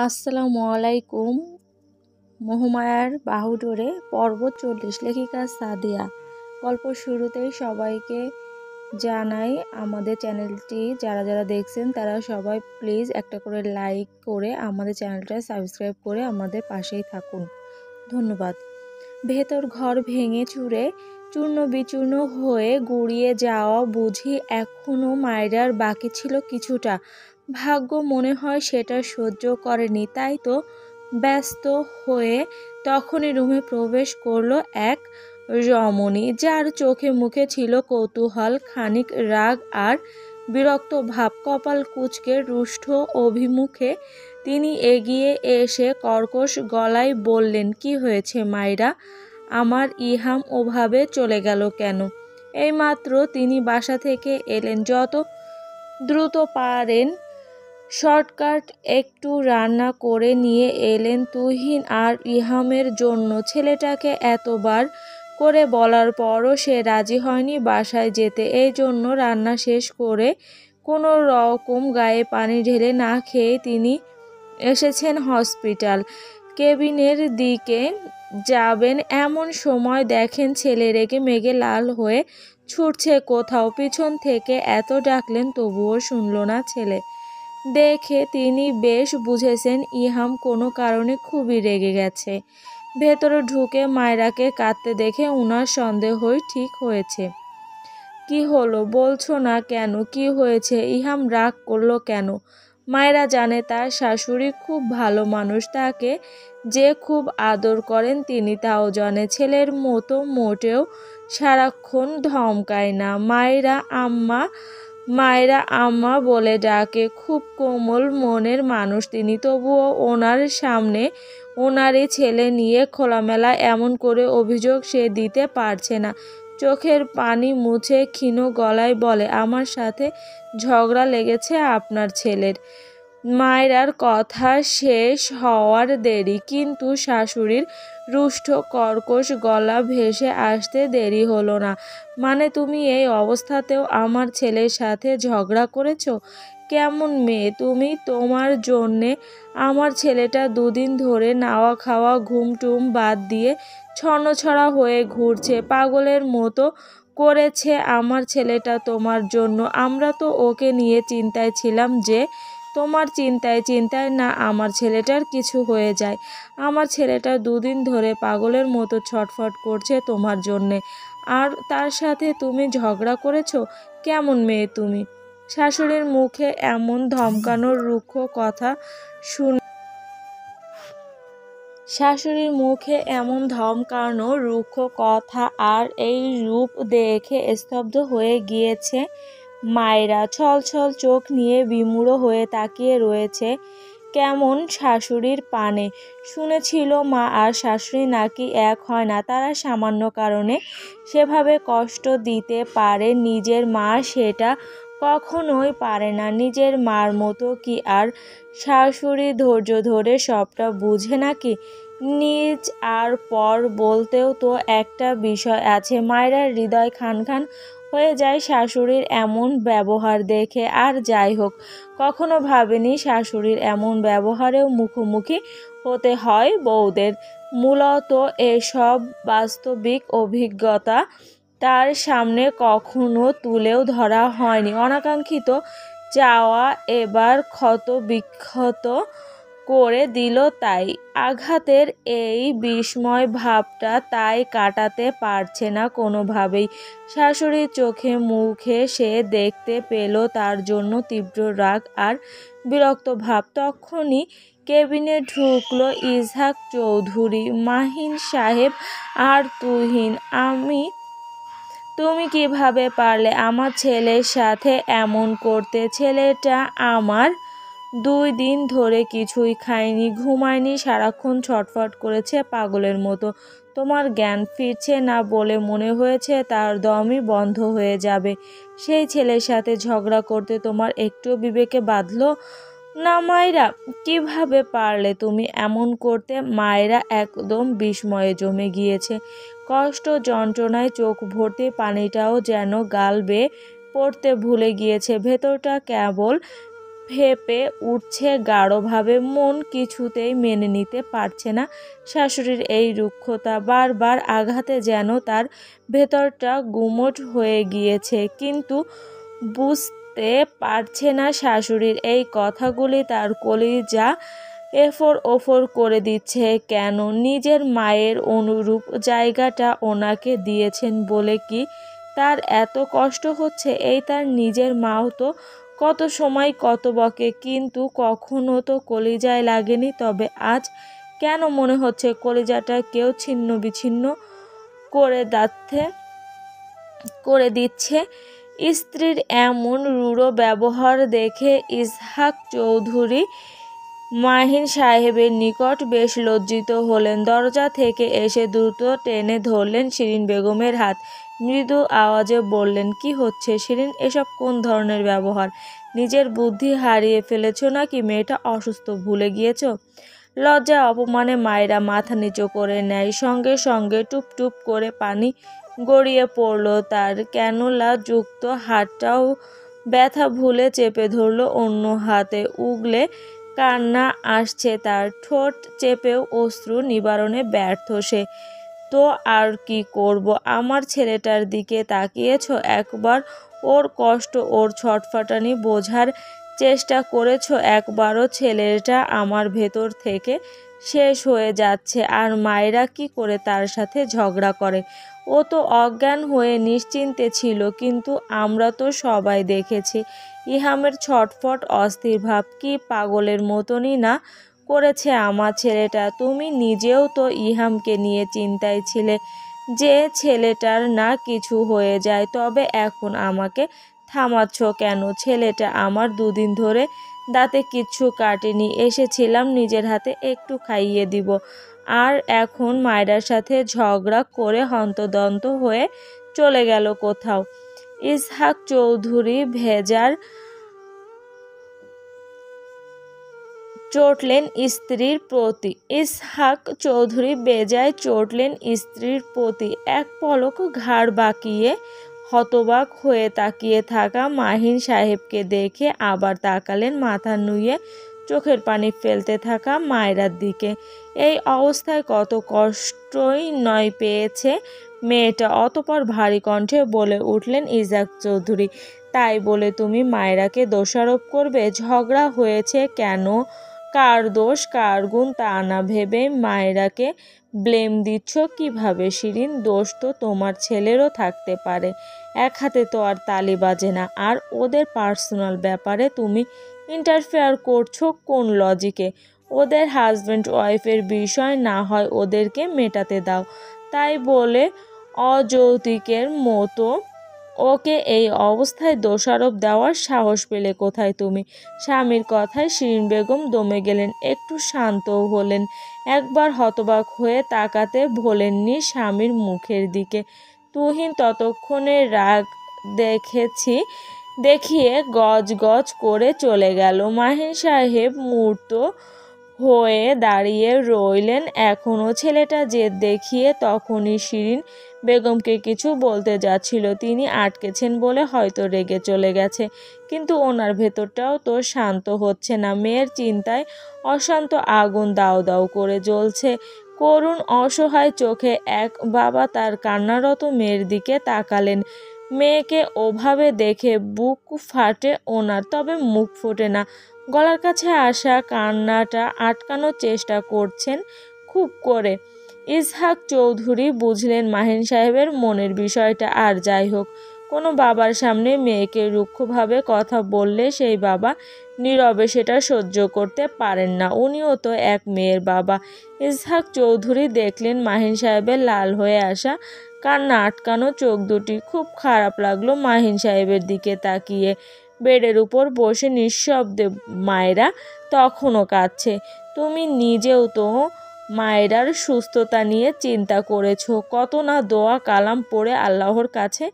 আসসালামু আলাইকুম। মোহমায়ার বাহুডোরে পর্ব 40, লেখিকা সাদিয়া। গল্প শুরুতেই সবাইকে জানাই আমাদের চ্যানেলটি যারা দেখছেন তারা সবাই প্লিজ একটা করে লাইক করে আমাদের চ্যানেলটা সাবস্ক্রাইব করে আমাদের পাশেই থাকুন, ধন্যবাদ। ভেতর ঘর ভেঙে চুরে চূর্ণ বিচূর্ণ হয়ে গুড়িয়ে যাওয়া বুঝি এখনো মায়রার বাকি ছিল কিছুটা। ভাগ্য মনে হয় সেটা সহ্য করেনি, তাই তো ব্যস্ত হয়ে তখনই রুমে প্রবেশ করলো এক রমণী, যার চোখে মুখে ছিল কৌতূহল, খানিক রাগ আর বিরক্ত ভাব। কপাল কুঁচকে রুষ্ট অভিমুখে তিনি এগিয়ে এসে কর্কশ গলায় বললেন, কি হয়েছে মাইরা? আমার ইহাম ওভাবে চলে গেল কেন? এইমাত্র তিনি বাসা থেকে এলেন, যত দ্রুত পারেন শর্টকাট একটু রান্না করে নিয়ে এলেন তুহিন আর ইহামের জন্য। ছেলেটাকে এতবার করে বলার পরও সে রাজি হয়নি বাসায় যেতে। এই জন্য রান্না শেষ করে কোনো রকম গায়ে পানি ঢেলে না খেয়ে তিনি এসেছেন হসপিটাল। কেবিনের দিকে যাবেন এমন সময় দেখেন ছেলে রেগে মেগে লাল হয়ে ছুটছে কোথাও। পিছন থেকে এত ডাকলেন তবুও শুনল না ছেলে। দেখে তিনি বেশ বুঝেছেন ইহাম কোনো কারণে খুবই রেগে গেছে। ভেতরে ঢুকে মায়রাকে কাঁদতে দেখে উনার সন্দেহই ঠিক হয়েছে। কি হলো বলছো না কেন? কি হয়েছে? ইহাম রাগ করলো কেন? মায়েরা জানে তার শাশুড়ি খুব ভালো মানুষ, তাকে যে খুব আদর করেন তিনি তাও জানে। ছেলের মতো মোটেও সারাক্ষণ ধমকায় না। মায়েরা আম্মা বলে ডাকে। খুব কোমল মনের মানুষ তিনি, তবুও ওনার সামনে ওনারই ছেলে নিয়ে খোলামেলা এমন করে অভিযোগ সে দিতে পারছে না। চোখের পানি মুছে ক্ষীণ গলায় বলে, আমার সাথে ঝগড়া লেগেছে আপনার ছেলের। মায়রার কথা শেষ হওয়ার দেরি, কিন্তু শাশুড়ির রুষ্ট কর্কশ গলা ভেসে আসতে দেরি হলো না। মানে তুমি এই অবস্থাতেও আমার ছেলের সাথে ঝগড়া করেছো? কেমন মেয়ে তুমি? তোমার জন্যে আমার ছেলেটা দুদিন ধরে নাওয়া খাওয়া ঘুম টুম বাদ দিয়ে ছন্নছড়া হয়ে ঘুরছে, পাগলের মতো করেছে আমার ছেলেটা তোমার জন্য। আমরা তো ওকে নিয়ে চিন্তায় ছিলাম যে তোমার চিন্তায় না আমার ছেলেটার কিছু হয়ে যায়। আমার ছেলেটা দুদিন ধরে পাগলের মতো ছটফট করছে তোমার জন্যে, আর তার সাথে তুমি ঝগড়া করেছো? কেমন মেয়ে তুমি? শাশুড়ির মুখে এমন ধমকানোর রুক্ষ কথা শুনে আর এই রূপ দেখে স্তব্ধ হয়ে গিয়েছে মায়রা। ছলছল চোখ নিয়ে বিমূঢ় হয়ে তাকিয়ে রয়েছে কেমন শাশুড়ির পানে। শুনেছিল মা আর শাশুড়ি নাকি এক হয় না, তারা সামান্য কারণে সেভাবে কষ্ট দিতে পারে নিজের মা সেটা কখনোই পারে না। নিজের মার মতো কি আর শাশুড়ি ধৈর্য ধরে সবটা বুঝে নাকি? নিজ আর পর বলতেও তো একটা বিষয় আছে। মায়ের হৃদয় খান খান হয়ে যায় শাশুড়ির এমন ব্যবহার দেখে। আর যাই হোক, কখনো ভাবেনি শাশুড়ির এমন ব্যবহারেও মুখোমুখি হতে হয় বউদের। মূলত এসব বাস্তবিক অভিজ্ঞতা তার সামনে কখনো তুলেও ধরা হয়নি। অনাকাঙ্ক্ষিত চাওয়া এবার ক্ষত বিক্ষত করে দিল তাই। আঘাতের এই বিস্ময় ভাবটা তাই কাটাতে পারছে না কোনোভাবেই। শাশুড়ির চোখে মুখে সে দেখতে পেল তার জন্য তীব্র রাগ আর বিরক্ত ভাব। তখনই কেবিনে ঢুকলো ইসহাক চৌধুরী, মাহিন সাহেব আর তুহিন। তুমি কিভাবে পারলে আমার ছেলের সাথে এমন করতে? ছেলেটা আমার 2 দিন ধরে কিছুই খায়নি, ঘুমায়নি, সারাক্ষণ ছটফট করেছে পাগলের মতো। তোমার জ্ঞান ফিরছে না বলে মনে হয়েছে তার দমই বন্ধ হয়ে যাবে। সেই ছেলের সাথে ঝগড়া করতে তোমার একটু বিবেকে বাঁধলো না মায়রা? কিভাবে পারলে তুমি এমন করতে? মায়রা একদম বিস্ময়ে জমে গিয়েছে। কষ্ট যন্ত্রণায় চোখ ভর্তি পানিটাও যেন গাল বেয়ে পড়তে ভুলে গিয়েছে। ভেতরটা কেবল ফেঁপে উঠছে গাঢ়ভাবে। মন কিছুতেই মেনে নিতে পারছে না শাশুড়ির এই রুক্ষতা। বারবার আঘাতে যেন তার ভেতরটা গুমোট হয়ে গিয়েছে, কিন্তু বুঝতে পারছে না শাশুড়ির এই কথাগুলি তার কলিজা এফোর ওফোর করে দিচ্ছে কেন। নিজের মায়ের অনুরূপ জায়গাটা ওনাকে দিয়েছেন বলে কি তার এত কষ্ট হচ্ছে? এই তার নিজের মাও তো কত সময় কত বকে, কিন্তু কখনো তো কলিজায় লাগেনি। তবে আজ কেন মনে হচ্ছে কলিজাটা কেউ ছিন্ন বিচ্ছিন্ন করে দিচ্ছে। স্ত্রীর এমন রূঢ় ব্যবহার দেখে ইসহাক চৌধুরী মাহিন সাহেবের নিকট বেশ লজ্জিত হলেন। দরজা থেকে এসে দ্রুত টেনে ধরলেন শিরিন বেগমের হাত। মৃদু আওয়াজে বললেন, কি হচ্ছে শিরিন? এসব কোন ধরনের ব্যবহার? নিজের বুদ্ধি হারিয়ে ফেলেছ নাকি? মেয়েটা অসুস্থ ভুলে গিয়েছ? লজ্জা অপমানে মায়েরা মাথা নিচু করে নেয়। সঙ্গে সঙ্গে টুপ টুপ করে পানি গড়িয়ে পড়ল তার। ক্যানোলা যুক্ত হাতটাও ব্যথা ভুলে চেপে ধরল অন্য হাতে। উগলে কান্না আসছে তার। ঠোঁট চেপেও অশ্রু নিবারণে ব্যর্থ সে। তো আর কি করব? আমার ছেলেটার দিকে তাকিয়েছ একবার? ওর কষ্ট, ওর ছটফটানি বোঝার চেষ্টা করেছ একবারও? ছেলেটা আমার ভেতর থেকে শেষ হয়ে যাচ্ছে, আর মায়েরা কি করে তার সাথে ঝগড়া করে? ও তো অজ্ঞান হয়ে নিশ্চিন্তে ছিল, কিন্তু আমরা তো সবাই দেখেছি ইহামের ছটফট অস্থির ভাব। কি পাগলের মতনই না করেছে আমার ছেলেটা। তুমি নিজেও তো ইহামকে নিয়ে চিন্তায় ছিলে যে ছেলেটার না কিছু হয়ে যায়। তবে এখন আমাকে থামাচ্ছ কেন? ছেলেটা আমার দুদিন ধরে দাঁতে কিচ্ছু কাটেনি। এসেছিলাম নিজের হাতে একটু খাইয়ে দিব, আর এখন মায়েরার সাথে ঝগড়া করে হন্তদন্ত হয়ে চলে গেল কোথাও। ইসহাক চৌধুরী ভেজার চটলেন স্ত্রীর প্রতি। ইসহাক চৌধুরী বেজায় চটলেন স্ত্রীর প্রতি। এক পলক ঘাড় বাঁকিয়ে হতবাক হয়ে তাকিয়ে থাকা মাহিন সাহেবকে দেখে আবার তাকালেন মাথা নুয়ে চোখের পানি ফেলতে থাকা মায়েরার দিকে। এই অবস্থায় কত কষ্টই নয় পেয়েছে মেয়েটা। অতঃপর ভারী কণ্ঠে বলে উঠলেন ইসহাক চৌধুরী, তাই বলে তুমি মায়েরাকে দোষারোপ করবে? ঝগড়া হয়েছে কেন, কার দোষ কার গুণ তা না ভেবে মায়েরাকে ব্লেম দিচ্ছ কিভাবে শিরিন? দোষ তো তোমার ছেলেরও থাকতে পারে, এক হাতে তো আর তালি বাজে না। আর ওদের পার্সোনাল ব্যাপারে তুমি ইন্টারফেয়ার করছো কোন লজিকে? ওদের হাজব্যান্ড ওয়াইফের বিষয়, না হয় ওদেরকে মেটাতে দাও। তাই বলে অযৌক্তিকের মতো ওকে এই অবস্থায় দোষারোপ দেওয়ার সাহস পেলে কোথায় তুমি? স্বামীর কথায় শিরিন বেগম দমে গেলেন, একটু শান্তও হলেন। একবার হতবাক হয়ে তাকাতে ভোলেননি স্বামীর মুখের দিকে। তুহিন ততক্ষণে রাগ দেখিয়ে গজ গজ করে চলে গেল। মাহিন সাহেব মূর্ত হয়ে দাঁড়িয়ে রইলেন এখনও। ছেলেটা জেদ দেখিয়ে তখনই শিরিন বেগমকে কিছু বলতে যাচ্ছিল। তিনি আটকেছেন বলে হয়তো রেগে চলে গেছে, কিন্তু ওনার ভেতরটাও তো শান্ত হচ্ছে না। মেয়ের চিন্তায় অশান্ত আগুন দাউ দাউ করে জ্বলছে। করুণ অসহায় চোখে এক বাবা তার কান্নারত মেয়ের দিকে তাকালেন। মেয়েকে ওভাবে দেখে বুক ফাটে ওনার, তবে মুখ ফোটে না। গলার কাছে আসা কান্নাটা আটকানোর চেষ্টা করছেন খুব করে। ইসহাক চৌধুরী বুঝলেন মাহিন সাহেবের মনের বিষয়টা। আর যাই হোক, কোনো বাবার সামনে মেয়েকে রুক্ষভাবে কথা বললে সেই বাবা নীরবে সেটা সহ্য করতে পারেন না। উনিও তো এক মেয়ের বাবা। ইসহাক চৌধুরী দেখলেন মাহিন সাহেবের লাল হয়ে আসা কান্না আটকানো চোখ দুটি। খুব খারাপ লাগলো মাহিন সাহেবের দিকে তাকিয়ে। বেডের উপর বসে নিঃশব্দে মায়েরা তখনও কাঁদছে। তুমি নিজেও তো মায়েরার সুস্থতা নিয়ে চিন্তা করেছো, কত না দোয়া কালাম পড়ে আল্লাহর কাছে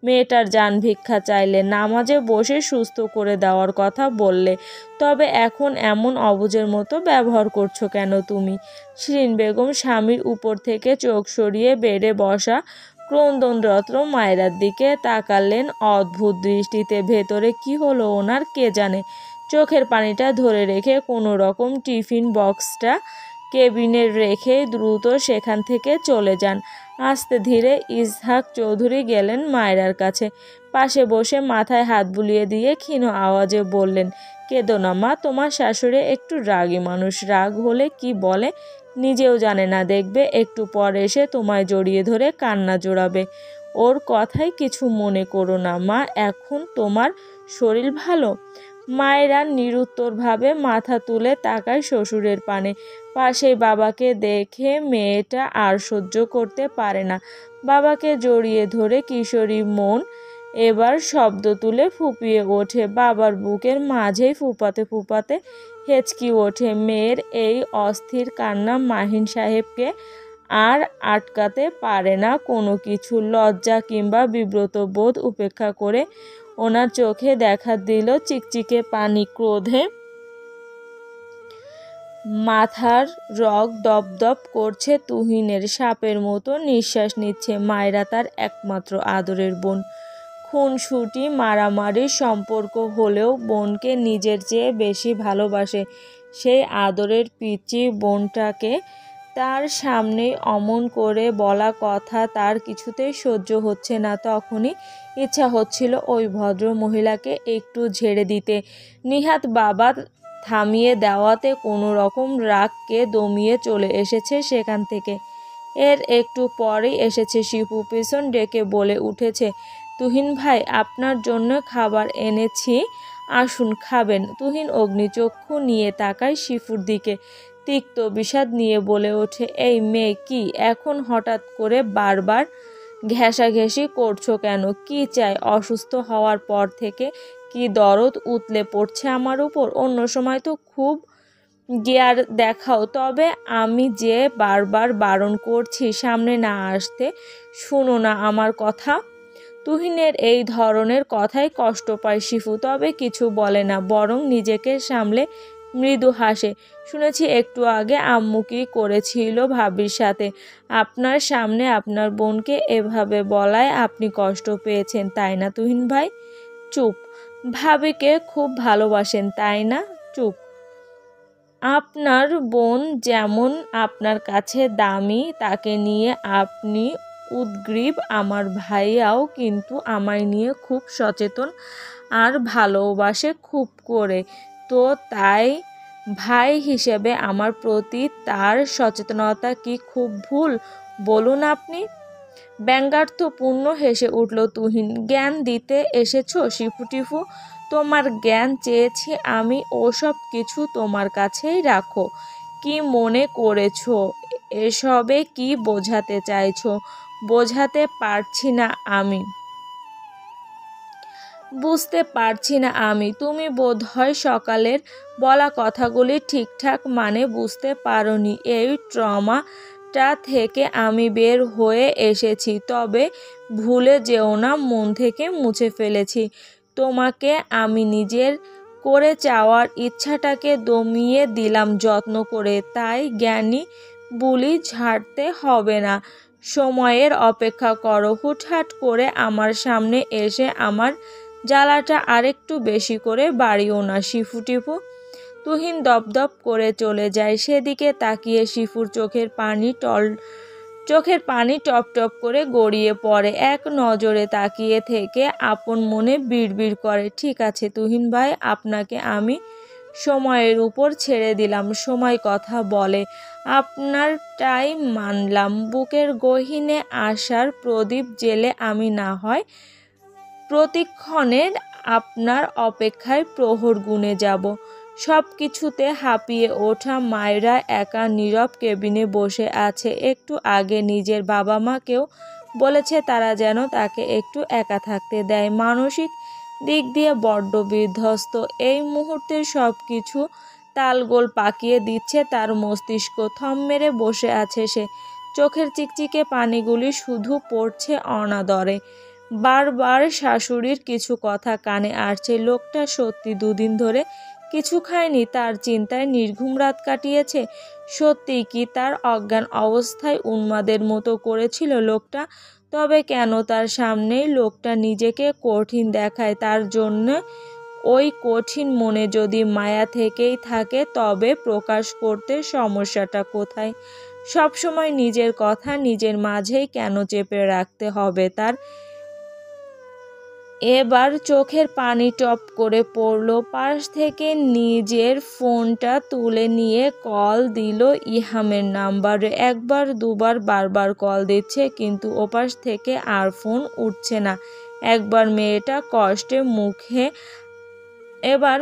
মেয়েটার জান ভিক্ষা চাইলে, নামাজে বসে সুস্থ করে দেওয়ার কথা বললে। তবে এখন এমন অবুঝের মতো ব্যবহার করছো কেন তুমি? শিরিন বেগম স্বামীর উপর থেকে চোখ সরিয়ে বেডে বসা ক্রন্দনরত মায়েরার দিকে তাকালেন অদ্ভুত দৃষ্টিতে। ভেতরে কি হলো ওনার কে জানে। চোখের পানিটা ধরে রেখে কোনো রকম টিফিন বক্সটা কেবিনে রেখে দ্রুত সেখান থেকে চলে যান। আস্তে ধীরে ইসহাক চৌধুরী গেলেন মায়রার কাছে। পাশে বসে মাথায় হাত বুলিয়ে দিয়ে ক্ষীণ আওয়াজে বললেন, কেঁদো না মা, তোমার শাশুড়ি একটু রাগী মানুষ, রাগ হলে কি বলে নিজেও জানে না, দেখবে একটু পর এসে তোমায় জড়িয়ে ধরে কান্না জোড়াবে। ওর কথায় কিছু মনে করো না মা, এখন তোমার শরীর ভালো? মায়েরা নিরুত্তরভাবে মাথা তুলে তাকায় শ্বশুরের পানে। পাশেই বাবাকে দেখে মেয়েটা আর সহ্য করতে পারে না। বাবাকে জড়িয়ে ধরে কিশোরী মন এবার শব্দ তুলে ফুপিয়ে ওঠে। বাবার বুকের মাঝেই ফুপাতে ফুপাতে হেঁচকি ওঠে। মেয়ের এই অস্থির কান্না মাহিন সাহেবকে আর আটকাতে পারে না কোনো কিছু। লজ্জা কিংবা বিব্রত বোধ উপেক্ষা করে ওনার চোখে দেখা দিল চিকচিকে পানি। ক্রোধে মাথার রগ দপদপ করছে। তুহিনের সাপের মতো নিঃশ্বাস নিচ্ছে। মায়রা তার একমাত্র আদরের বোন। খুনসুটি মারামারির সম্পর্ক হলেও বোনকে নিজের চেয়ে বেশি ভালোবাসে। সেই আদরের পিচি বোনটাকে তার সামনে অমন করে বলা কথা তার কিছুতেই সহ্য হচ্ছে না। তখনই ইচ্ছা হচ্ছিল ওই ভদ্র মহিলাকে একটু ঝেড়ে দিতে। নিহাত বাবা থামিয়ে দেওয়াতে কোনো রকম রাগকে দমিয়ে চলে এসেছে সেখান থেকে। এর একটু পরেই এসেছে শিপু। পেছন ডেকে বলে উঠেছে, তুহিন ভাই, আপনার জন্য খাবার এনেছি, আসুন খাবেন। তুহিন অগ্নিচক্ষু নিয়ে তাকায় শিপুর দিকে। তিক্ত বিষাদ নিয়ে বলে ওঠে, এই মেয়ে, কি এখন হঠাৎ করে বারবার ঘেঁষাঘেঁষি করছো কেন? কি চাই? অসুস্থ হওয়ার পর থেকে কি দরদ উতলে পড়ছে আমার উপর? অন্য সময় তো খুব গিয়ার দেখাও, তবে আমি যে বারবার বারণ করছি সামনে না আসতে, শুনো না আমার কথা। তুহিনের এই ধরনের কথায় কষ্ট পায় শিফু, তবে কিছু বলে না, বরং নিজেকে সামলে মৃদু হাসে। শুনেছি একটু আগে আম্মু কি করেছিল ভাবির সাথে। আপনার সামনে আপনার বোনকে এভাবে বলায় আপনি কষ্ট পেয়েছেন, তাই না তুহিন ভাই? চুপ। ভাবিকে খুব ভালোবাসেন, তাই না? চুপ। আপনার বোন যেমন আপনার কাছে দামি, তাকে নিয়ে আপনি উদগ্রীব। আমার ভাইয়াও কিন্তু আমায় নিয়ে খুব সচেতন আর ভালোবাসে খুব করে। তো তাই ভাই হিসেবে আমার প্রতি তার সচেতনতা কি খুব ভুল বলুন আপনি? ব্যঙ্গার্থপূর্ণ হেসে উঠল তুহিন। জ্ঞান দিতে এসেছো শিফু-টিফু? তোমার জ্ঞান চেয়েছি আমি, ওসব কিছু তোমার কাছেই রাখো। কি মনে করেছো? এসবে কি বোঝাতে চাইছো? বোঝাতে পারছি না আমি, বুঝতে পারছি না আমি। তুমি বোধহয় সকালের বলা কথাগুলি ঠিকঠাক মানে বুঝতে পারোনি। এই ট্রমাটা থেকে আমি বের হয়ে এসেছি, তবে ভুলে যেও না মন থেকে মুছে ফেলেছি। তোমাকে আমি নিজের করে চাওয়ার ইচ্ছাটাকে দমিয়ে দিলাম যত্ন করে। তাই জ্ঞানী বুলি ঝাড়তে হবে না, সময়ের অপেক্ষা করো। হুটহাট করে আমার সামনে এসে আমার জ্বালাটা আরেকটু বেশি করে বাড়িও না শিফু-টিফু। তুহিন দপদপ করে চলে যায়। সেদিকে তাকিয়ে শিফুর চোখের পানি টপ টপ করে গড়িয়ে পড়ে। এক নজরে তাকিয়ে থেকে আপন মনে বিড়বিড় করে, ঠিক আছে তুহিন ভাই, আপনাকে আমি সময়ের উপর ছেড়ে দিলাম। সময় কথা বলে, আপনারটাই মানলাম। বুকের গহীনে আশার প্রদীপ জেলে আমি না হয় প্রতিক্ষণের আপনার অপেক্ষায় প্রহর গুনে যাব। সব কিছুতে হাঁপিয়ে ওঠা মায়রা একা নীরব কেবিনে বসে আছে। একটু আগে নিজের বাবা মাকেও বলেছে তারা যেন তাকে একটু একা থাকতে দেয়। মানসিক দিক দিয়ে বড্ড বিধ্বস্ত। এই মুহূর্তে সব কিছু তালগোল পাকিয়ে দিচ্ছে তার মস্তিষ্ক। থম মেরে বসে আছে সে। চোখের চিকচিকে পানিগুলি শুধু পড়ছে অনাদরে। বারবার শাশুড়ির কিছু কথা কানে আসছে। লোকটা সত্যি দুদিন ধরে কিছু খায়নি, তার চিন্তায় নির্ঘুম রাত কাটিয়েছে। সত্যিই কি তার অজ্ঞান অবস্থায় উন্মাদের মতো করেছিল লোকটা? তবে কেন তার সামনেই লোকটা নিজেকে কঠিন দেখায়? তার জন্য ওই কঠিন মনে যদি মায়া থেকেই থাকে তবে প্রকাশ করতে সমস্যাটা কোথায়? সবসময় নিজের কথা নিজের মাঝেই কেন চেপে রাখতে হবে তার? এবার চোখের পানি টপ করে পড়ল। পাশ থেকে নিজের ফোনটা তুলে নিয়ে কল দিল ইহামের নাম্বারে। একবার দুবার বারবার কল দিচ্ছে, কিন্তু ওপাশ থেকে আর ফোন উঠছে না। এবার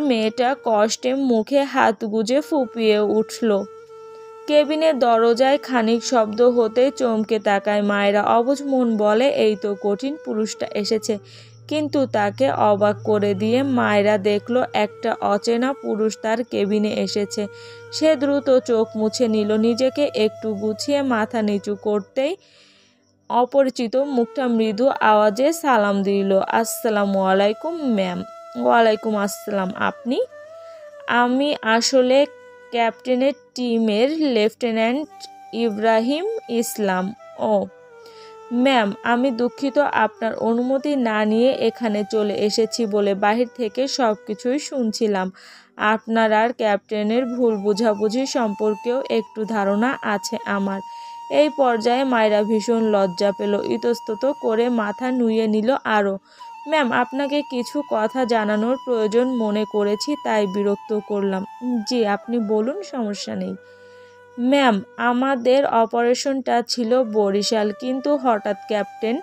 মেয়েটা কষ্টে মুখে হাত গুজে ফুঁপিয়ে উঠল। কেবিনের দরজায় খানিক শব্দ হতেই চমকে তাকায় মায়েরা। অবুঝ মন বলে, এই তো কঠিন পুরুষটা এসেছে। কিন্তু তাকে অবাক করে দিয়ে মায়েরা দেখল একটা অচেনা পুরুষ তার কেবিনে এসেছে। সে দ্রুত চোখ মুছে নিল। নিজেকে একটু গুছিয়ে মাথা নিচু করতেই অপরিচিত মুখটা মৃদু আওয়াজে সালাম দিল। আসসালামু আলাইকুম ম্যাম। ওয়ালাইকুম আসসালাম। আপনি? আমি আসলে ক্যাপ্টেনের টিমের লেফটেন্যান্ট ইব্রাহিম ইসলাম। ও ম্যাম, আমি দুঃখিত, আপনার অনুমতি না নিয়ে এখানে চলে এসেছি বলে বাহির থেকে সব কিছুই শুনছিলাম। আপনার আর ক্যাপ্টেনের ভুল বোঝাবুঝি সম্পর্কেও একটু ধারণা আছে আমার। এই পর্যায়ে মায়েরা ভীষণ লজ্জা পেল। ইতস্তত করে মাথা নুইয়ে নিল আরও। ম্যাম, আপনাকে কিছু কথা জানানোর প্রয়োজন মনে করেছি, তাই বিরক্ত করলাম। জি, আপনি বলুন, সমস্যা নেই। ম্যাম, আমাদের অপারেশনটা ছিল বরিশাল, কিন্তু হঠাৎ ক্যাপ্টেন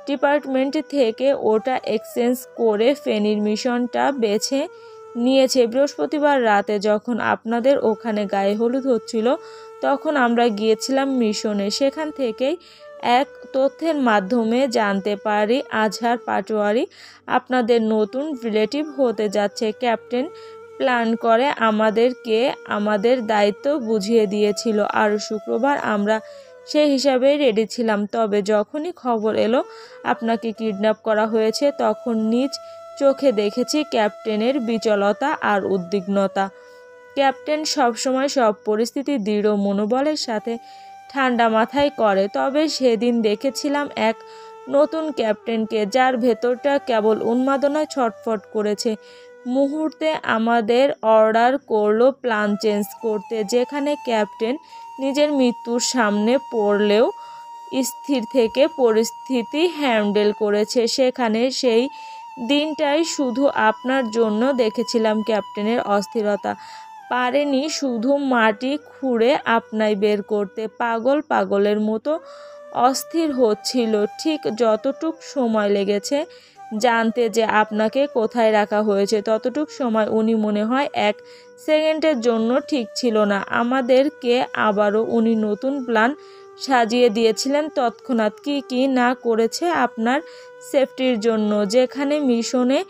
ডিপার্টমেন্ট থেকে ওটা এক্সচেঞ্জ করে ফেনীর মিশনটা বেছে নিয়েছে। বৃহস্পতিবার রাতে যখন আপনাদের ওখানে গায়ে হলুদ হচ্ছিল, তখন আমরা গিয়েছিলাম মিশনে। সেখান থেকেই এক তথ্যের মাধ্যমে জানতে পারি আজহার পাটোয়ারি আপনাদের নতুন রিলেটিভ হতে যাচ্ছে। ক্যাপ্টেন প্ল্যান করে আমাদেরকে আমাদের দায়িত্ব বুঝিয়ে দিয়েছিল, আর শুক্রবার আমরা সেই হিসাবেই রেডি ছিলাম। তবে যখনই খবর এলো আপনাকে কিডন্যাপ করা হয়েছে, তখন নিজ চোখে দেখেছি ক্যাপ্টেনের বিচলতা আর উদ্বিগ্নতা। ক্যাপ্টেন সবসময় সব পরিস্থিতি দৃঢ় মনোবলের সাথে ঠান্ডা মাথায় করে, তবে সেদিন দেখেছিলাম এক নতুন ক্যাপ্টেনকে, যার ভেতরটা কেবল উন্মাদনায় ছটফট করেছে। মুহূর্তে আমাদের অর্ডার করলো প্ল্যান চেঞ্জ করতে। যেখানে ক্যাপ্টেন নিজের মৃত্যুর সামনে পড়লেও স্থির থেকে পরিস্থিতি হ্যান্ডেল করেছে, সেখানে সেই দিনটাই শুধু আপনার জন্য দেখেছিলাম ক্যাপ্টেনের অস্থিরতা। পারেনি শুধু মাটি খুঁড়ে আপনায় বের করতে। পাগলের মতো অস্থির হচ্ছিল। ঠিক যতটুক সময় লেগেছে জানতে যে আপনাকে কোথায় রাখা হয়েছে, ততটুক সময় উনি মনে হয় এক সেকেন্ডের জন্য ঠিক ছিল না। আমাদেরকে আবারও উনি নতুন প্ল্যান সাজিয়ে দিয়েছিলেন তৎক্ষণাৎ। কি না করেছে আপনার সেফটির জন্য। যেখানে মিশনে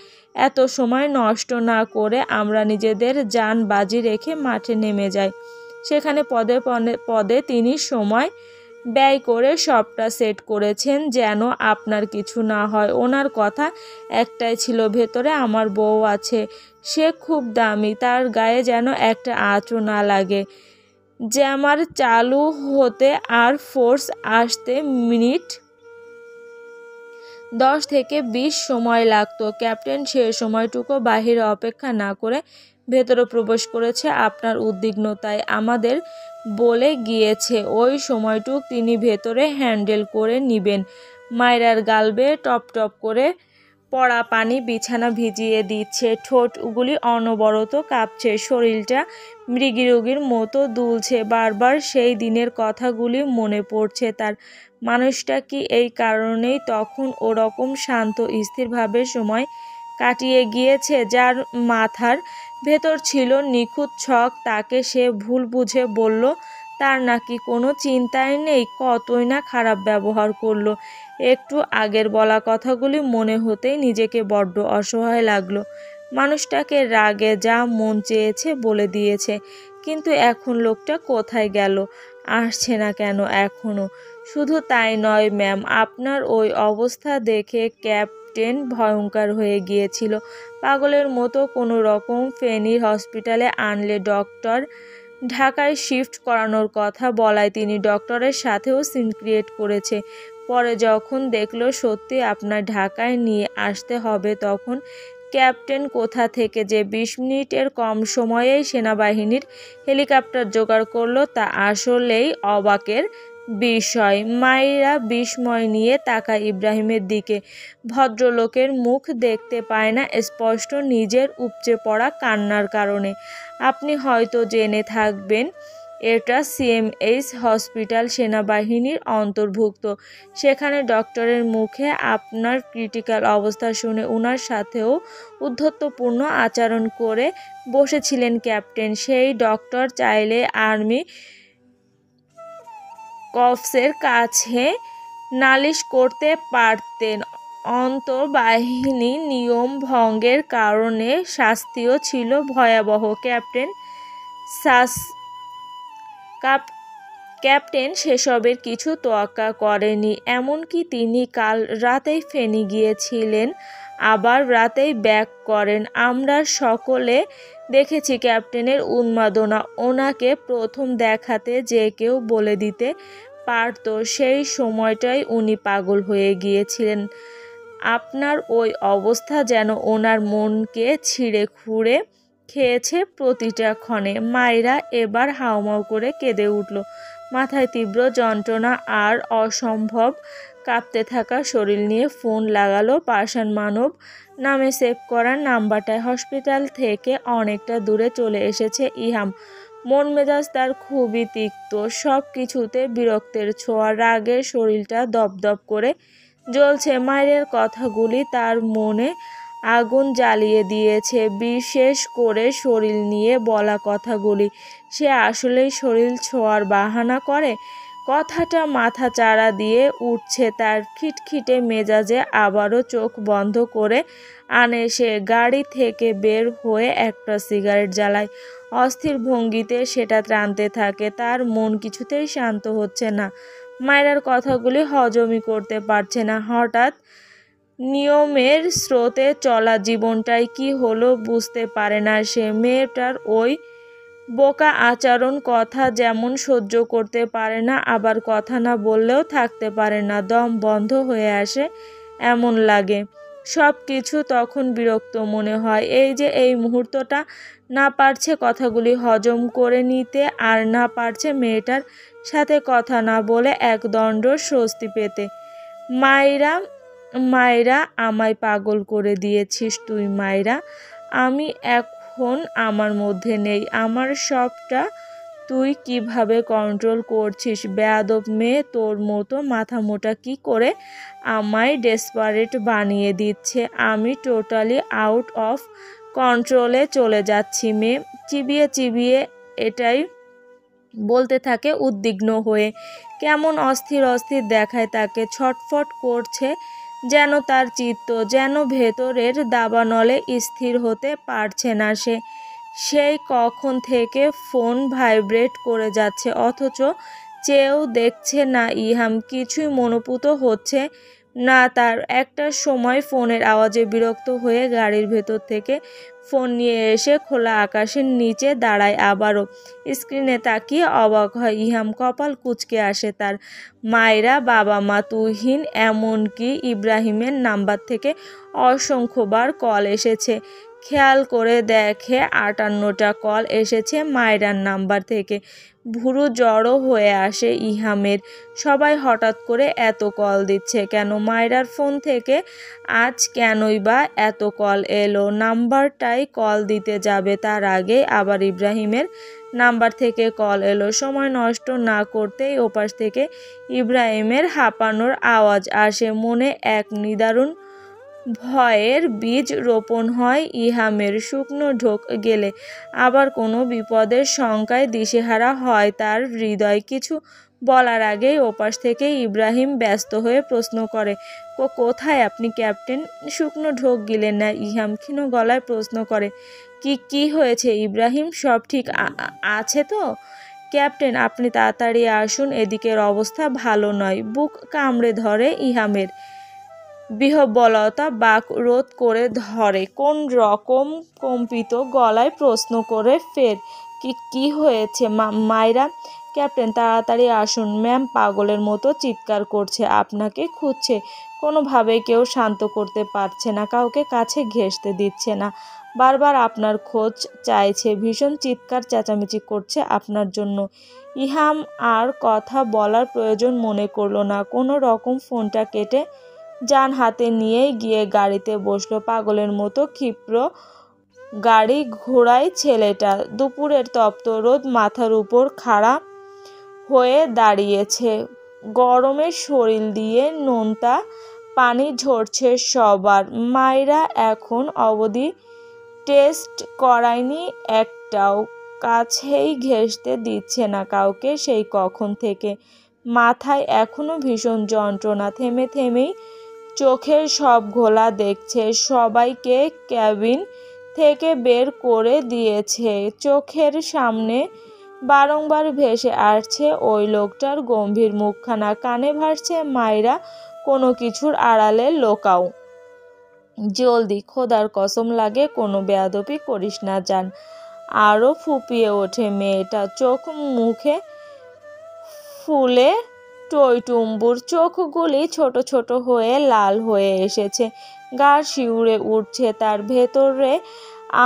এত সময় নষ্ট না করে আমরা নিজেদের জান বাজি রেখে মাঠে নেমে যাই, সেখানে পদে পদে তিনি সময় ব্যয় করে সবটা সেট করেছেন যেন আপনার কিছু না হয়। ওনার কথা একটাই ছিল, ভেতরে আমার বউ আছে, সে খুব দামি, তার গায়ে যেন একটা আঁচও না লাগে। জ্যামার চালু হতে আর ফোর্স আসতে মিনিট 10 থেকে 20 সময় লাগতো। ক্যাপ্টেন সে সময়টুকু বাহিরে অপেক্ষা না করে ভেতরে প্রবেশ করেছে আপনার উদ্বিগ্নতায় আমাদের বলে গিয়েছে। ওই সময়টুক তিনি ভেতরে হ্যান্ডেল করে নিবেন। মায়েরার গাল বেয়ে টপ টপ করে পড়া পানি বিছানা ভিজিয়ে দিচ্ছে। ঠোঁটগুলি অনবরত কাঁপছে, শরীরটা মৃগীরোগীর মতো দুলছে। বারবার সেই দিনের কথাগুলি মনে পড়ছে তার। মানুষটা কি এই কারণেই তখন ওরকম শান্ত স্থিরভাবে সময় কাটিয়ে গিয়েছে? যার মাথার ভেতর ছিল নিখুঁত ছক, তাকে সে ভুল বুঝে বলল তার নাকি কোনো চিন্তাই নেই। কতই না খারাপ ব্যবহার করলো। একটু আগের বলা কথাগুলি মনে হতেই নিজেকে বড্ড অসহায় লাগলো। মানুষটাকে রাগে যা মন চেয়েছে বলে দিয়েছে, কিন্তু এখন লোকটা কোথায় গেল? আসছে না কেন এখনো? শুধু তাই নয় ম্যাম, আপনার ওই অবস্থা দেখে ক্যাপ্টেন ভয়ঙ্কর হয়ে গিয়েছিল। পাগলের মতো কোনো রকম ফেনীর হসপিটালে আনলে ডক্টর ঢাকায় শিফট করানোর কথা বলায় তিনি ডক্টরের সাথেও সিন ক্রিয়েট করেছে। পরে যখন দেখলো সত্যি আপনার ঢাকায় নিয়ে আসতে হবে, তখন ক্যাপ্টেন কোথা থেকে যে 20 মিনিটের কম সময়েই সেনাবাহিনীর হেলিকপ্টার জোগাড় করলো তা আসলেই অবাকের বিষয়। মাইরা বিস্ময় নিয়ে তাকায় ইব্রাহিমের দিকে। ভদ্রলোকের মুখ দেখতে পায় না স্পষ্ট নিজের উপচে পড়া কান্নার কারণে। আপনি হয়তো জেনে থাকবেন এটা সিএমএইচ হসপিটাল সেনাবাহিনীর অন্তর্ভুক্ত। সেখানে ডক্টরের মুখে আপনার ক্রিটিক্যাল অবস্থা শুনে ওনার সাথেও উদ্ধত্যপূর্ণ আচরণ করে বসেছিলেন ক্যাপ্টেন। সেই ডক্টর চাইলে আর্মি কর্পসের কাছে নালিশ করতে পারতেন। অন্তর্বাহিনী নিয়ম ভঙ্গের কারণে শাস্তিও ছিল ভয়াবহ। ক্যাপ্টেন সেসবের কিছু তোয়াক্কা করেনি। এমনকি তিনি কাল রাতেই ফেনী গিয়েছিলেন, আবার রাতেই ব্যাক করেন। আমরা সকলে দেখেছি ক্যাপ্টেনের উন্মাদনা। ওনাকে প্রথম দেখাতে যে কেউ বলে দিতে পারত সেই সময়টাই উনি পাগল হয়ে গিয়েছিলেন। আপনার ওই অবস্থা যেন ওনার মনকে ছিঁড়ে খুঁড়ে খেয়েছে প্রতিটা ক্ষণে। মাইরা এবার হাউমাউ করে কেঁদে উঠল। মাথায় তীব্র যন্ত্রণা আর অসম্ভব কাঁপতে থাকা শরীর নিয়ে ফোন লাগালো পাষাণ মানব নামে সেভ করা নাম্বারটায়। হসপিটাল থেকে অনেকটা দূরে চলে এসেছে ইহাম। মন মেজাজ তার খুবই তিক্ত, সব কিছুতে বিরক্তের ছোঁয়া, রাগের শরীরটা দপদপ করে জ্বলছে। মায়ের কথাগুলি তার মনে আগুন জ্বালিয়ে দিয়েছে, বিশেষ করে শরীর নিয়ে বলা কথাগুলি। সে আসলেই শরীর ছোঁয়ার বাহানা করে। কথাটা মাথা চাড়া দিয়ে উঠছে তার। খিটখিটে মেজাজে আবারও চোখ বন্ধ করে আনে সে। গাড়ি থেকে বের হয়ে একটা সিগারেট জ্বালায়। অস্থির ভঙ্গিতে সেটা টানতে থাকে। তার মন কিছুতেই শান্ত হচ্ছে না। মায়ের কথাগুলি হজমই করতে পারছে না। হঠাৎ নিয়মের স্রোতে চলা জীবনটাই কি হলো বুঝতে পারে না সে। মেয়েটার ওই বোকা আচরণ, কথা যেমন সহ্য করতে পারে না, আবার কথা না বললেও থাকতে পারে না। দম বন্ধ হয়ে আসে এমন লাগে। সব কিছু তখন বিরক্ত মনে হয়। এই যে এই মুহূর্তটা না পারছে কথাগুলি হজম করে নিতে, আর না পারছে মেয়েটার সাথে কথা না বলে একদণ্ড স্বস্তি পেতে। মাইরা আমায় পাগল করে দিয়েছিস তুই মাইরা। আমি এখন আমার মধ্যে নেই। আমার সবটা তুই কিভাবে কন্ট্রোল করছিস? বেয়াদব মেয়ে, তোর মতো মাথা মোটা কি করে আমায় ডেসপারেট বানিয়ে দিচ্ছে। আমি টোটালি আউট অফ কন্ট্রোলে চলে যাচ্ছি। মেয়ে চিবিয়ে চিবিয়ে এটাই বলতে থাকে উদ্বিগ্ন হয়ে। কেমন অস্থির অস্থির দেখায় তাকে। ছটফট করছে যেন তার চিত্ত, যেন ভেতরের দাবানলে স্থির হতে পারছে না সে। সেই কখন থেকে ফোন ভাইব্রেট করে যাচ্ছে, অথচ চেয়েও দেখছে না ইহাম। কিছুই মনোপুত হচ্ছে না তার। একটা সময় ফোনের আওয়াজে বিরক্ত হয়ে গাড়ির ভেতর থেকে ফোন নিয়ে এসে খোলা আকাশের নিচে দাঁড়ায়। আবারও স্ক্রিনে তাকিয়ে অবাক হয় ইহাম। কপাল কুঁচকে আসে তার। মায়েরা, বাবা মা, তুহিন, এমনকি ইব্রাহিমের নাম্বার থেকে অসংখ্যবার কল এসেছে। খেয়াল করে দেখে 58টা কল এসেছে মায়রার নাম্বার থেকে। ভুরু জড়ো হয়ে আসে ইহামের। সবাই হঠাৎ করে এত কল দিচ্ছে কেন? মায়রার ফোন থেকে আজ কেনই বা এত কল এলো? নাম্বারটাই কল দিতে যাবে তার আগে আবার ইব্রাহিমের নাম্বার থেকে কল এলো। সময় নষ্ট না করতেই ওপাশ থেকে ইব্রাহিমের হাঁপানোর আওয়াজ আসে। মনে এক নিদারুণ ভয়ের বীজ রোপণ হয় ইহামের। শুকনো ঢোক গেলে আবার কোনো বিপদের শঙ্কায় দিশেহারা হয় তার হৃদয়। কিছু বলার আগেই ওপাশ থেকে ইব্রাহিম ব্যস্ত হয়ে প্রশ্ন করে, কোথায় আপনি ক্যাপ্টেন? শুকনো ঢোক গিলেন না ইহাম ক্ষীণ গলায় প্রশ্ন করে। কি হয়েছে ইব্রাহিম? সব ঠিক আছে তো? ক্যাপ্টেন, আপনি তাড়াতাড়ি আসুন, এদিকের অবস্থা ভালো নয়। বুক কামড়ে ধরে ইহামের। বিহ্বলতা বাক রোধ করে ধরে। কোন রকম কম্পিত গলায় প্রশ্ন করে ফের, কি হয়েছে মায়রা? ক্যাপ্টেন তাড়াতাড়ি আসুন, ম্যাম পাগলের মতো চিৎকার করছে, আপনাকে খুঁজছে। কোনোভাবে কেউ শান্ত করতে পারছে না, কাউকে কাছে ঘেঁষতে দিচ্ছে না, বারবার আপনার খোঁজ চাইছে, ভীষণ চিৎকার চেঁচামেচি করছে আপনার জন্য। ইহাম আর কথা বলার প্রয়োজন মনে করলো না, কোনো রকম ফোনটা কেটে যান হাতে নিয়েই গিয়ে গাড়িতে বসলো। পাগলের মতো ক্ষিপ্র গাড়ি ঘোড়ায় ছেলেটা। দুপুরের তপ্ত রোদ মাথার উপর খাড়া হয়ে দাঁড়িয়েছে, গরমে শরীর দিয়ে নোনতা পানি ঝরছে সবার। মায়েরা এখন অবধি টেস্ট করায়নি একটাও, কাছেই ঘেঁষতে দিচ্ছে না কাউকে সেই কখন থেকে। মাথায় এখনো ভীষণ যন্ত্রণা, থেমে থেমেই চোখের সব ঘোলা দেখছে, সবাইকে ক্যাবিন থেকে বের করে দিয়েছে। চোখের সামনে বারংবার ভেসে আসছে ওই লোকটার গম্ভীর মুখখানা, কানে ভাসছে মায়েরা কোনো কিছুর আড়ালে লোকাও, জলদি, খোদার কসম লাগে কোনো বেয়াদবি করিস না জান। আরও ফুপিয়ে ওঠে মেয়েটা, চোখ মুখে ফুলে টইটুম্বুর, চোখগুলি ছোট ছোট হয়ে লাল হয়ে এসেছে, গা শিউরে উঠছে তার। ভেতরে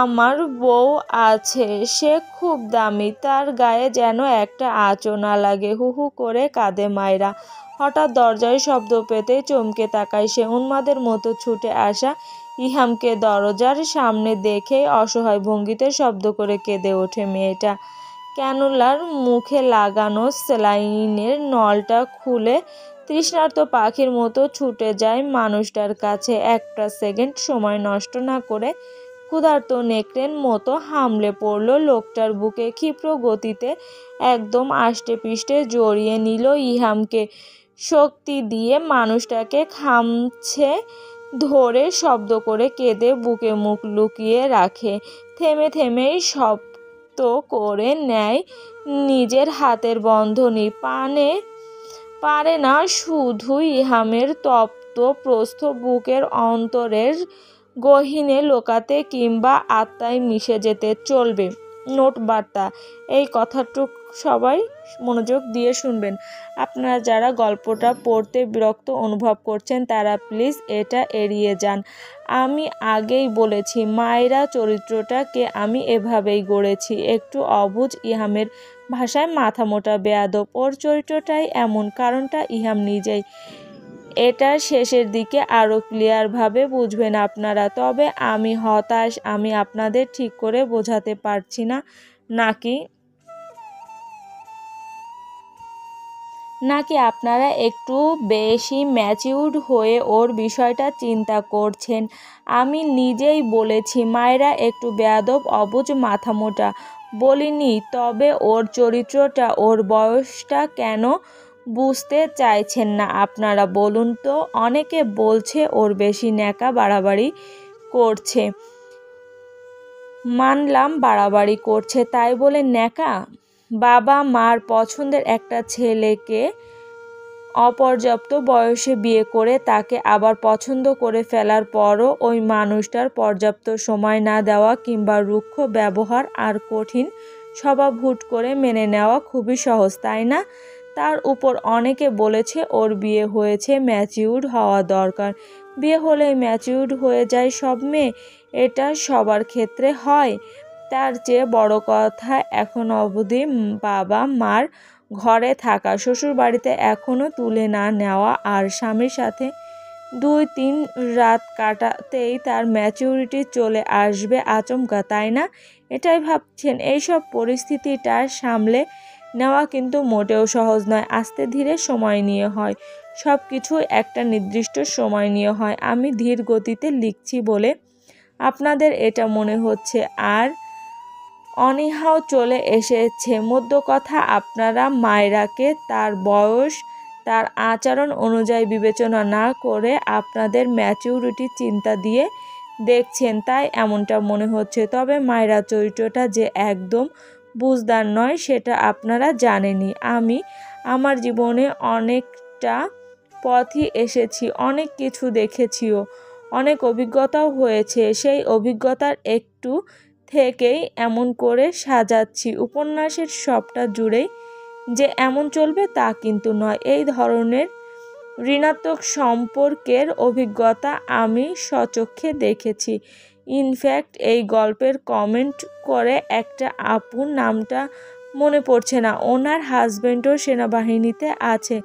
আমার বউ আছে, সে খুব দামি, তার গায়ে যেন একটা আঁচও না লাগে। হু হু করে কাঁদে মায়েরা। হঠাৎ দরজায় শব্দ পেতেই চমকে তাকায় সে, উন্মাদের মতো ছুটে আসা ইহামকে দরজার সামনে দেখেই অসহায় ভঙ্গিতে শব্দ করে কেঁদে ওঠে মেয়েটা। ক্যানুলার মুখে লাগানো স্যালাইনের নলটা খুলে তৃষ্ণার্ত পাখির মতো ছুটে যায় মানুষটার কাছে। একটা সেকেন্ড সময় নষ্ট না করে ক্ষুধার্ত নেকড়ের মতো হামলে পড়ল লোকটার বুকে, ক্ষিপ্র গতিতে একদম আষ্টে পিষ্টে জড়িয়ে নিল ইহামকে, শক্তি দিয়ে মানুষটাকে খামছে ধরে শব্দ করে কেঁদে বুকে মুখ লুকিয়ে রাখে। থেমে থেমেই শব্দ করে নেয় নিজের হাতের বন্ধনী, পারে না শুধু ইহামের তপ্ত প্রস্থ বুকের অন্তরের গহীনে লোকাতে কিংবা আত্মায় মিশে যেতে। চলবে নোট বার্তা, এই কথাটুক সবাই মনোযোগ দিয়ে শুনবেন। আপনারা যারা গল্পটা পড়তে বিরক্ত অনুভব করছেন তারা প্লিজ এটা এড়িয়ে যান। আমি আগেই বলেছি মায়েরা চরিত্রটাকে আমি এভাবেই গড়েছি, একটু অবুঝ, ইহামের ভাষায় মাথা মোটা বেয়াদব। ওর চরিত্রটাই এমন, কারণটা ইহাম নিজেই। এটা শেষের দিকে আরও ক্লিয়ারভাবে বুঝবেন আপনারা। তবে আমি হতাশ, আমি আপনাদের ঠিক করে বোঝাতে পারছি না নাকি আপনারা একটু বেশি ম্যাচিউরড হয়ে ওর বিষয়টা চিন্তা করছেন। আমি নিজেই বলেছি মায়েরা একটু বেয়াদব, অবুঝ, মাথা মোটা বলিনি। তবে ওর চরিত্রটা, ওর বয়সটা কেন বুঝতে চাইছেন না আপনারা বলুন তো? অনেকে বলছে ওর বেশি ন্যাকা, বাড়াবাড়ি করছে। মানলাম বাড়াবাড়ি করছে, তাই বলে ন্যাকা? বাবা মার পছন্দের একটা ছেলেকে অপর্যাপ্ত বয়সে বিয়ে করে তাকে আবার পছন্দ করে ফেলার পরও ওই মানুষটার পর্যাপ্ত সময় না দেওয়া কিংবা রুক্ষ ব্যবহার আর কঠিন স্বভাব হুট করে মেনে নেওয়া খুবই সহজ, তাই না? তার উপর অনেকে বলেছে ওর বিয়ে হয়েছে, ম্যাচিউরড হওয়া দরকার। বিয়ে হলেই ম্যাচিউরড হয়ে যায় সব মেয়ে? এটা সবার ক্ষেত্রে হয়? তার চেয়ে বড় কথা এখন অবধি বাবা মার ঘরে থাকা, শ্বশুর বাড়িতে এখনও তুলে না নেওয়া, আর স্বামীর সাথে 2-3 রাত কাটাতেই তার ম্যাচুরিটি চলে আসবে আচমকা, তাই না? এটাই ভাবছেন? এইসব পরিস্থিতিটা সামলে নেওয়া কিন্তু মোটেও সহজ নয়, আস্তে ধীরে সময় নিয়ে হয়। সব কিছু একটা নির্দিষ্ট সময় নিয়ে হয়। আমি ধীর গতিতে লিখছি বলে আপনাদের এটা মনে হচ্ছে, আর অনীহাও চলে এসেছে। মধ্য কথা, আপনারা মায়রাকে তার বয়স, তার আচরণ অনুযায়ী বিবেচনা না করে আপনাদের ম্যাচিউরিটি চিন্তা দিয়ে দেখছেন, তাই এমনটা মনে হচ্ছে। তবে মায়রা চরিত্রটা যে একদম বুঝদার নয় সেটা আপনারা জানেনই। আমি আমার জীবনে অনেকটা পথই এসেছি, অনেক কিছু দেখেছিও, অনেক অভিজ্ঞতাও হয়েছে। সেই অভিজ্ঞতার একটু থেকেই এমন করে সাজাচ্ছি। উপন্যাসের সবটা জুড়েই যে এমন চলবে তা কিন্তু নয়। এই ধরনের ঋণাত্মক সম্পর্কের অভিজ্ঞতা আমি স্বচক্ষে দেখেছি। ইনফ্যাক্ট এই গল্পের কমেন্ট করে একটা আপুর নামটা মনে পড়ছে না, ওনার হাজব্যান্ডও সেনাবাহিনীতে আছে।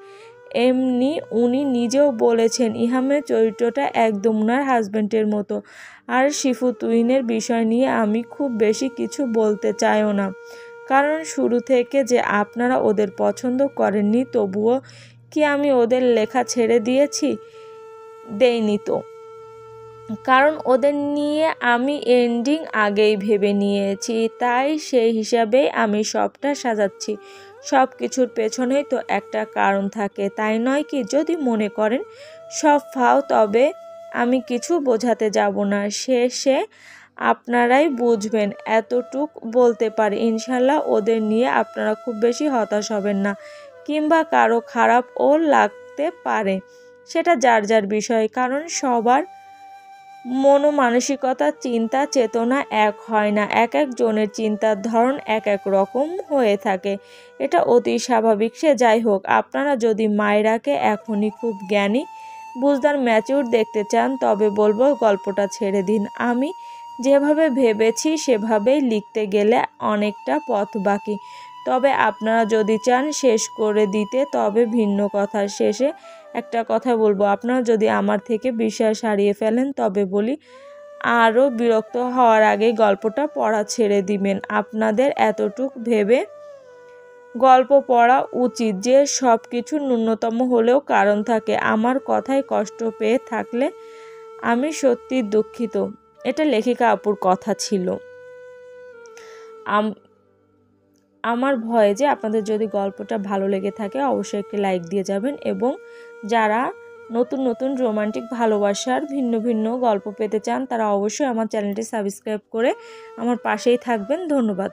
এমনি উনি নিজেও বলেছেন ইহামের চরিত্রটা একদম ওনার হাজব্যান্ডের মতো। আর শিফু তুহিনের বিষয় নিয়ে আমি খুব বেশি কিছু বলতে চাইও না, কারণ শুরু থেকে যে আপনারা ওদের পছন্দ করেননি, তবুও কি আমি ওদের লেখা ছেড়ে দেইনি তো, কারণ ওদের নিয়ে আমি এন্ডিং আগেই ভেবে নিয়েছি, তাই সেই হিসাবেই আমি সবটা সাজাচ্ছি। সব কিছুর পেছনেই তো একটা কারণ থাকে, তাই নয় কি? যদি মনে করেন সব ফাও, তবে আমি কিছু বোঝাতে যাব না, শেষে আপনারাই বুঝবেন। এতটুক বলতে পারি, ইনশাল্লাহ ওদের নিয়ে আপনারা খুব বেশি হতাশ হবেন না, কিংবা কারো খারাপও লাগতে পারে, সেটা যার যার বিষয়। কারণ সবার মনোমানসিকতা, চিন্তা চেতনা এক হয় না, এক একজনের চিন্তার ধরন এক এক রকম হয়ে থাকে, এটা অতি স্বাভাবিক। সে যাই হোক, আপনারা যদি মায়রাকে এখনই খুব জ্ঞানী, বুঝদার, ম্যাচিউর দেখতে চান, তবে বলবো গল্পটা ছেড়ে দিন। আমি যেভাবে ভেবেছি সেভাবেই লিখতে গেলে অনেকটা পথ বাকি। তবে আপনারা যদি চান শেষ করে দিতে, তবে ভিন্ন কথা। শেষে একটা কথা বলবো, আপনারা যদি আমার থেকে বিশ্বাস হারিয়ে ফেলেন, তবে বলি আরও বিরক্ত হওয়ার আগেই গল্পটা পড়া ছেড়ে দিবেন। আপনাদের এতটুক ভেবে গল্প পড়া উচিত যে সব কিছুর ন্যূনতম হলেও কারণ থাকে। আমার কথায় কষ্ট পেয়ে থাকলে আমি সত্যি দুঃখিত। এটা লেখিকা আপুর কথা ছিল। আমার ভয় যে আপনাদের যদি গল্পটা ভালো লেগে থাকে, অবশ্যই একটি লাইক দিয়ে যাবেন, এবং যারা নতুন নতুন রোমান্টিক ভালোবাসার ভিন্ন ভিন্ন গল্প পেতে চান, তারা অবশ্যই আমার চ্যানেলটি সাবস্ক্রাইব করে আমার পাশেই থাকবেন। ধন্যবাদ।